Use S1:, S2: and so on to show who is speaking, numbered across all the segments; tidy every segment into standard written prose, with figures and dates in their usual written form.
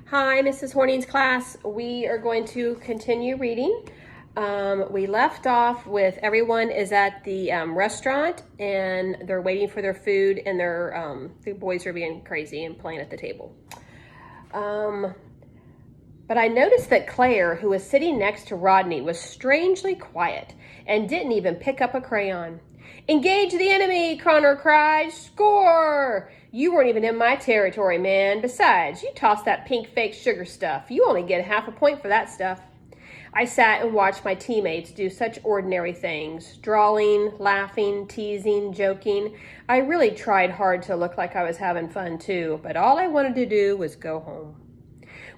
S1: Hi, Mrs. Horning's class. We are going to continue reading. We left off with everyone is at the restaurant and they're waiting for their food, and the boys are being crazy and playing at the table. But I noticed that Claire, who was sitting next to Rodney, was strangely quiet and didn't even pick up a crayon. "Engage the enemy," Connor cried. "Score! You weren't even in my territory, man. Besides, you tossed that pink fake sugar stuff. You only get half a point for that stuff." I sat and watched my teammates do such ordinary things, drawing, laughing, teasing, joking. I really tried hard to look like I was having fun too, but all I wanted to do was go home.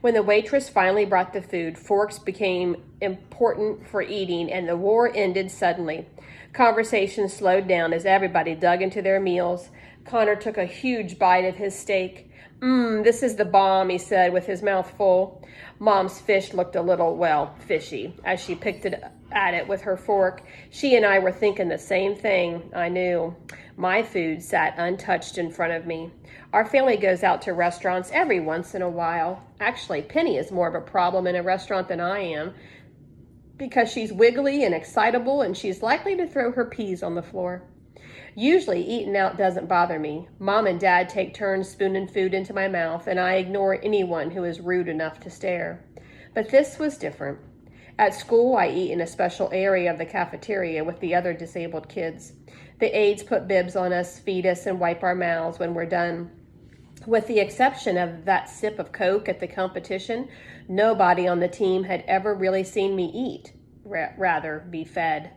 S1: When the waitress finally brought the food, forks became important for eating, and the war ended suddenly. Conversation slowed down as everybody dug into their meals. Connor took a huge bite of his steak. This is the bomb," he said with his mouth full. Mom's fish looked a little, fishy, as she picked at it with her fork. She and I were thinking the same thing, I knew. My food sat untouched in front of me. Our family goes out to restaurants every once in a while. Actually, Penny is more of a problem in a restaurant than I am, because she's wiggly and excitable, and she's likely to throw her peas on the floor. Usually, eating out doesn't bother me. Mom and Dad take turns spooning food into my mouth, and I ignore anyone who is rude enough to stare. But this was different. At school, I eat in a special area of the cafeteria with the other disabled kids. The aides put bibs on us, feed us, and wipe our mouths when we're done. With the exception of that sip of Coke at the competition, nobody on the team had ever really seen me eat, rather be fed.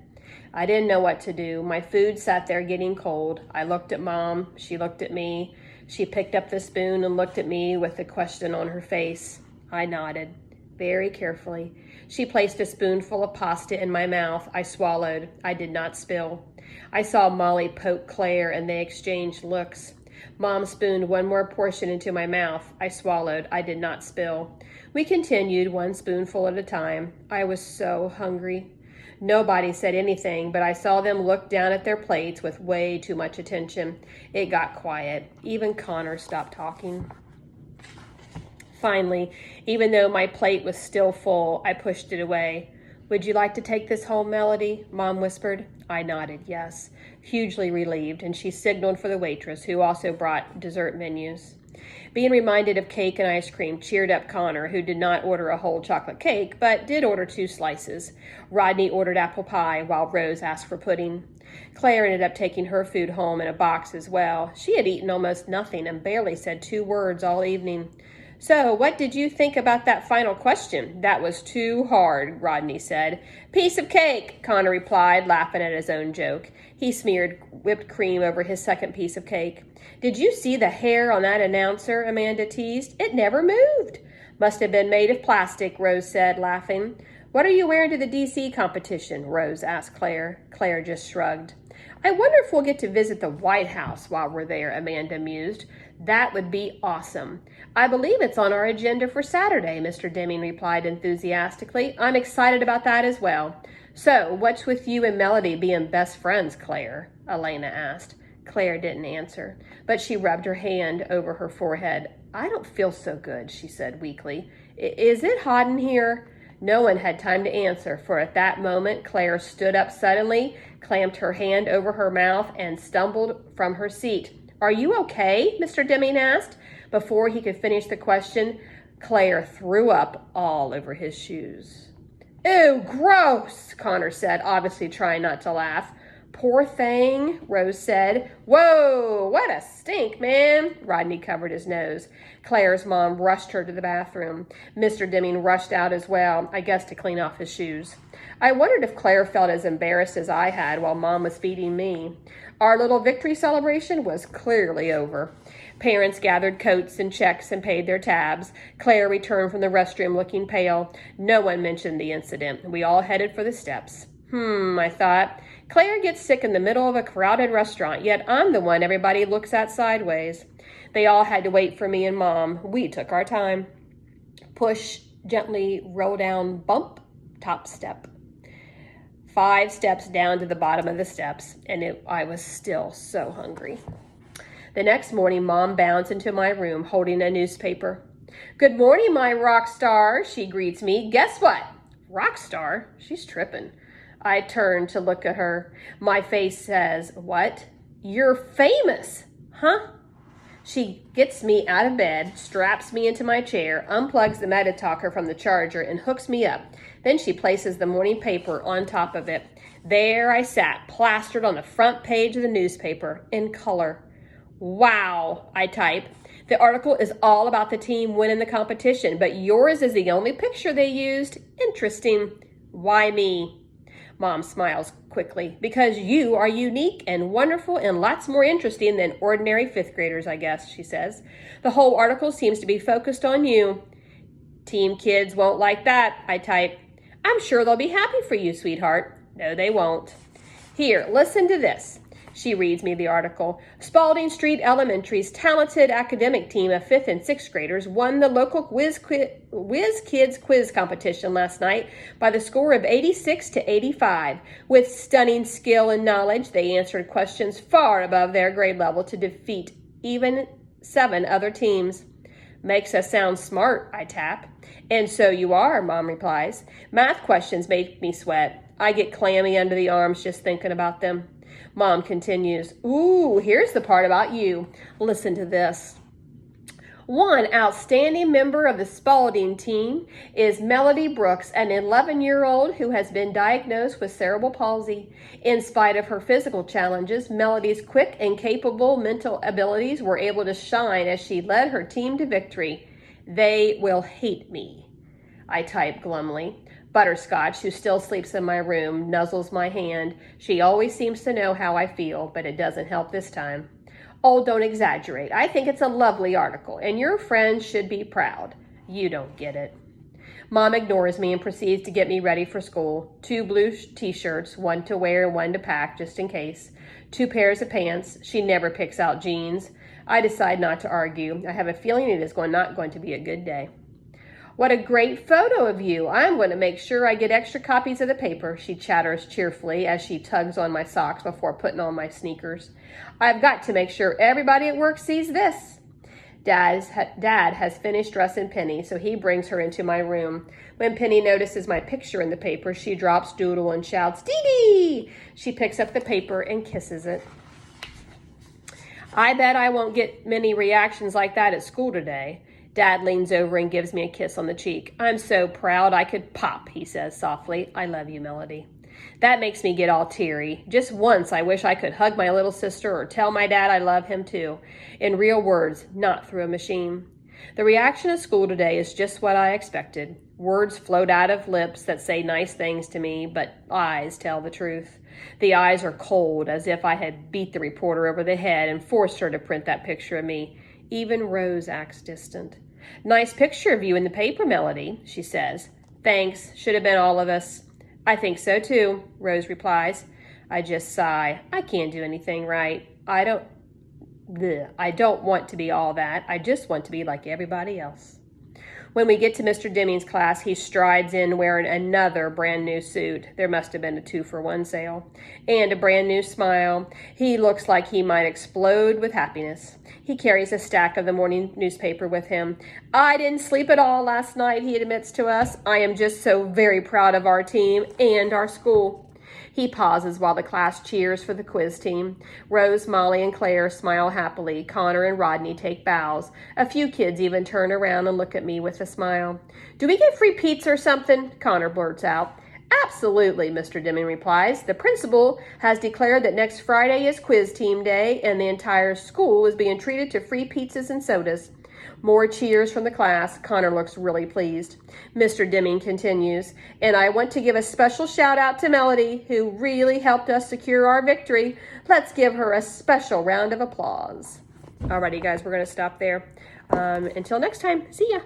S1: I didn't know what to do. My food sat there getting cold. I looked at Mom. She looked at me. She picked up the spoon and looked at me with a question on her face. I nodded, very carefully. She placed a spoonful of pasta in my mouth. I swallowed. I did not spill. I saw Molly poke Claire, and they exchanged looks. Mom spooned one more portion into my mouth. I swallowed. I did not spill. We continued, one spoonful at a time. I was so hungry. Nobody said anything, but I saw them look down at their plates with way too much attention. It got quiet. Even Connor stopped talking. Finally, even though my plate was still full, I pushed it away. "Would you like to take this home, Melody?" Mom whispered. I nodded yes, hugely relieved, and she signaled for the waitress, who also brought dessert menus. Being reminded of cake and ice cream cheered up Connor, who did not order a whole chocolate cake, but did order 2 slices. Rodney ordered apple pie, while Rose asked for pudding. Claire ended up taking her food home in a box as well. She had eaten almost nothing and barely said 2 words all evening. "So, what did you think about that final question?" "That was too hard," Rodney said. "Piece of cake," Connor replied, laughing at his own joke. He smeared whipped cream over his second piece of cake. "Did you see the hair on that announcer?" Amanda teased. "It never moved." "Must have been made of plastic," Rose said, laughing. "What are you wearing to the DC competition?" Rose asked Claire. Claire just shrugged. "I wonder if we'll get to visit the White House while we're there," Amanda mused. "That would be awesome." "I believe it's on our agenda for Saturday," Mr. Deming replied enthusiastically. "I'm excited about that as well." "So, what's with you and Melody being best friends, Claire?" Elena asked. Claire didn't answer, but she rubbed her hand over her forehead. "I don't feel so good," she said weakly. "Is it hot in here?" No one had time to answer, for at that moment Claire stood up suddenly, clamped her hand over her mouth, and stumbled from her seat. "Are you okay?" Mr. Deming asked. Before he could finish the question, Claire threw up all over his shoes. "Ew, gross," Connor said, obviously trying not to laugh. "Poor thing," Rose said. "Whoa, what a stink, man." Rodney covered his nose. Claire's mom rushed her to the bathroom. Mr. Deming rushed out as well, I guess to clean off his shoes. I wondered if Claire felt as embarrassed as I had while Mom was feeding me. Our little victory celebration was clearly over. Parents gathered coats and checks and paid their tabs. Claire returned from the restroom looking pale. No one mentioned the incident. We all headed for the steps. I thought. Claire gets sick in the middle of a crowded restaurant, yet I'm the one everybody looks at sideways. They all had to wait for me and Mom. We took our time. Push, gently, roll down, bump, top step. 5 steps down to the bottom of the steps, and I was still so hungry. The next morning, Mom bounced into my room holding a newspaper. Good morning, my rock star, she greets me. Guess what? Rock star? She's tripping. I turn to look at her. My face says, what? You're famous, huh? She gets me out of bed, straps me into my chair, unplugs the Meta-Talker from the charger, and hooks me up. Then she places the morning paper on top of it. There I sat, plastered on the front page of the newspaper, in color. Wow, I type. The article is all about the team winning the competition, but yours is the only picture they used. Interesting. Why me? Mom smiles quickly. Because you are unique and wonderful and lots more interesting than ordinary fifth graders, I guess, she says. The whole article seems to be focused on you. Team kids won't like that, I type. I'm sure they'll be happy for you, sweetheart. No, they won't. Here, listen to this. She reads me the article. Spalding Street Elementary's talented academic team of 5th and 6th graders won the local Whiz Kids quiz competition last night by the score of 86 to 85. With stunning skill and knowledge, they answered questions far above their grade level to defeat even 7 other teams. Makes us sound smart, I tap. And so you are, Mom replies. Math questions make me sweat. I get clammy under the arms just thinking about them. Mom continues, ooh, here's the part about you. Listen to this. One outstanding member of the Spalding team is Melody Brooks, an 11-year-old who has been diagnosed with cerebral palsy. In spite of her physical challenges, Melody's quick and capable mental abilities were able to shine as she led her team to victory. They will hate me, I type glumly. Butterscotch, who still sleeps in my room, nuzzles my hand. She always seems to know how I feel, but it doesn't help this time. Oh, don't exaggerate. I think it's a lovely article, and your friends should be proud. You don't get it. Mom ignores me and proceeds to get me ready for school. 2 blue t-shirts, one to wear and one to pack, just in case. 2 pairs of pants. She never picks out jeans. I decide not to argue. I have a feeling it is not going to be a good day. What a great photo of you. I'm going to make sure I get extra copies of the paper, she chatters cheerfully as she tugs on my socks before putting on my sneakers. I've got to make sure everybody at work sees this. Dad has finished dressing Penny, so he brings her into my room. When Penny notices my picture in the paper, she drops Doodle and shouts, Dee Dee! She picks up the paper and kisses it. I bet I won't get many reactions like that at school today. Dad leans over and gives me a kiss on the cheek. I'm so proud I could pop, he says softly. I love you, Melody. That makes me get all teary. Just once I wish I could hug my little sister or tell my dad I love him too. In real words, not through a machine. The reaction at school today is just what I expected. Words float out of lips that say nice things to me, but eyes tell the truth. The eyes are cold, as if I had beat the reporter over the head and forced her to print that picture of me. Even Rose acts distant. Nice picture of you in the paper, Melody, she says. Thanks, should have been all of us. I think so too, Rose replies. I just sigh. I can't do anything right. I don't want to be all that. I just want to be like everybody else. When we get to Mr. Deming's class, he strides in wearing another brand new suit. There must have been a 2-for-1 sale. And a brand new smile. He looks like he might explode with happiness. He carries a stack of the morning newspaper with him. I didn't sleep at all last night, he admits to us. I am just so very proud of our team and our school. He pauses while the class cheers for the quiz team. Rose, Molly, and Claire smile happily. Connor and Rodney take bows. A few kids even turn around and look at me with a smile. Do we get free pizza or something? Connor blurts out. Absolutely, Mr. Deming replies. The principal has declared that next Friday is quiz team day, and the entire school is being treated to free pizzas and sodas. More cheers from the class. Connor looks really pleased. Mr. Deming continues, and I want to give a special shout out to Melody, who really helped us secure our victory. Let's give her a special round of applause. Alrighty, guys, we're going to stop there. Until next time, see ya.